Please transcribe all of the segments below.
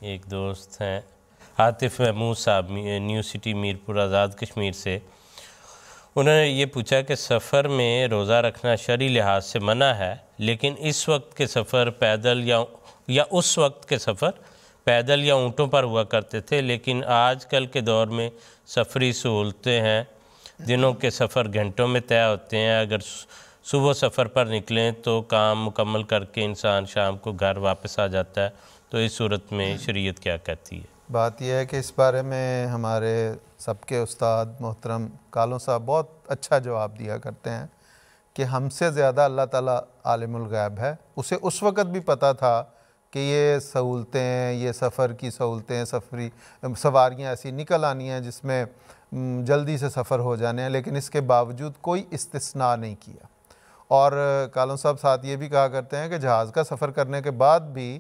एक दोस्त हैं आतिफ महमूद साहब, न्यू सिटी मीरपुर आज़ाद कश्मीर से। उन्होंने ये पूछा कि सफ़र में रोज़ा रखना शरई लिहाज से मना है, लेकिन इस वक्त के सफ़र पैदल या उस वक्त के सफ़र पैदल या ऊँटों पर हुआ करते थे, लेकिन आजकल के दौर में सफरी सहूलतें हैं, दिनों के सफ़र घंटों में तय होते हैं। अगर सुबह सफ़र पर निकलें तो काम मुकम्मल करके इंसान शाम को घर वापस आ जाता है, तो इस सूरत में शरीयत क्या कहती है? बात यह है कि इस बारे में हमारे सबके उस्ताद मोहतरम कालों साहब बहुत अच्छा जवाब दिया करते हैं कि हमसे ज़्यादा अल्लाह ताला आलिमुल गैब है। उसे उस वक़्त भी पता था कि ये सहूलतें, ये सफ़र की सहूलतें, सवारियाँ ऐसी निकल आनी हैं जिसमें जल्दी से सफ़र हो जाने हैं, लेकिन इसके बावजूद कोई इस्तिस्ना नहीं किया। और कालों साहब साथ ये भी कहा करते हैं कि जहाज़ का सफ़र करने के बाद भी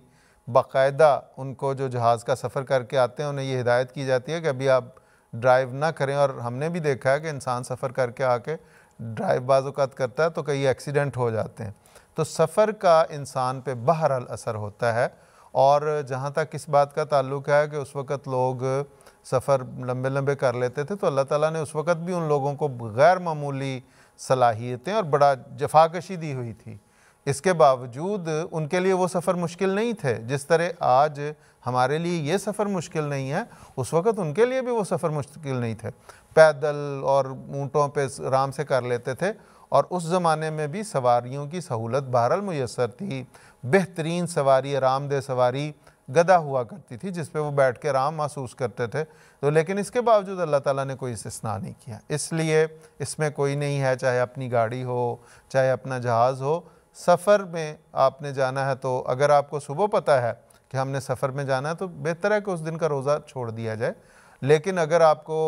बाकायदा उनको जो जहाज़ का सफ़र करके आते हैं उन्हें ये हिदायत की जाती है कि अभी आप ड्राइव ना करें। और हमने भी देखा है कि इंसान सफ़र करके आके ड्राइव बाज़ औक़ात करता है तो कई एक्सीडेंट हो जाते हैं। तो सफ़र का इंसान पे बहरहाल असर होता है। और जहाँ तक इस बात का ताल्लुक़ है कि उस वक़्त लोग सफ़र लंबे लंबे कर लेते थे, तो अल्लाह ताला ने उस वक़्त भी उन लोगों को गैर मामूली सलाहियतें और बड़ा जफाकशी दी हुई थी। इसके बावजूद उनके लिए वो सफ़र मुश्किल नहीं थे। जिस तरह आज हमारे लिए ये सफ़र मुश्किल नहीं है, उस वक़्त उनके लिए भी वो सफ़र मुश्किल नहीं थे। पैदल और ऊँटों पे आराम से कर लेते थे। और उस ज़माने में भी सवारियों की सहूलत बहरहाल मुयस्सर थी। बेहतरीन सवारी, आरामदेह सवारी गधा हुआ करती थी जिस पे वो बैठ के आराम महसूस करते थे। तो लेकिन इसके बावजूद अल्लाह ताला ने कोई इस्तिस्ना नहीं किया। इसलिए इसमें कोई नहीं है, चाहे अपनी गाड़ी हो, चाहे अपना जहाज़ हो। सफ़र में आपने जाना है तो अगर आपको सुबह पता है कि हमने सफ़र में जाना है तो बेहतर है कि उस दिन का रोज़ा छोड़ दिया जाए। लेकिन अगर आपको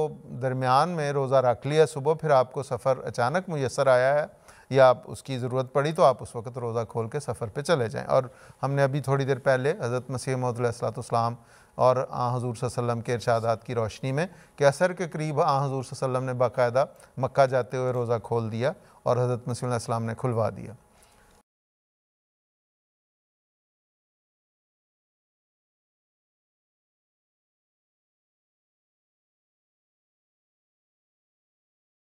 दरमियान में रोज़ा रख लिया सुबह, फिर आपको सफ़र अचानक मुयस्सर आया है या आप उसकी ज़रूरत पड़ी, तो आप उस वक़्त रोज़ा खोल के सफ़र पे चले जाएँ। और हमने अभी थोड़ी देर पहले हज़रत मसीह मौऊद अलैहिस्सलाम और हज़ूर सल्लल्लाहु अलैहि वसल्लम के इरशादात की रोशनी में कि असर के करीब हज़ूर सल्लल्लाहु अलैहि वसल्लम ने बाकायदा मक्का जाते हुए रोज़ा खोल दिया और हज़रत मसीह अलैहिस्सलाम ने खुलवा दिया।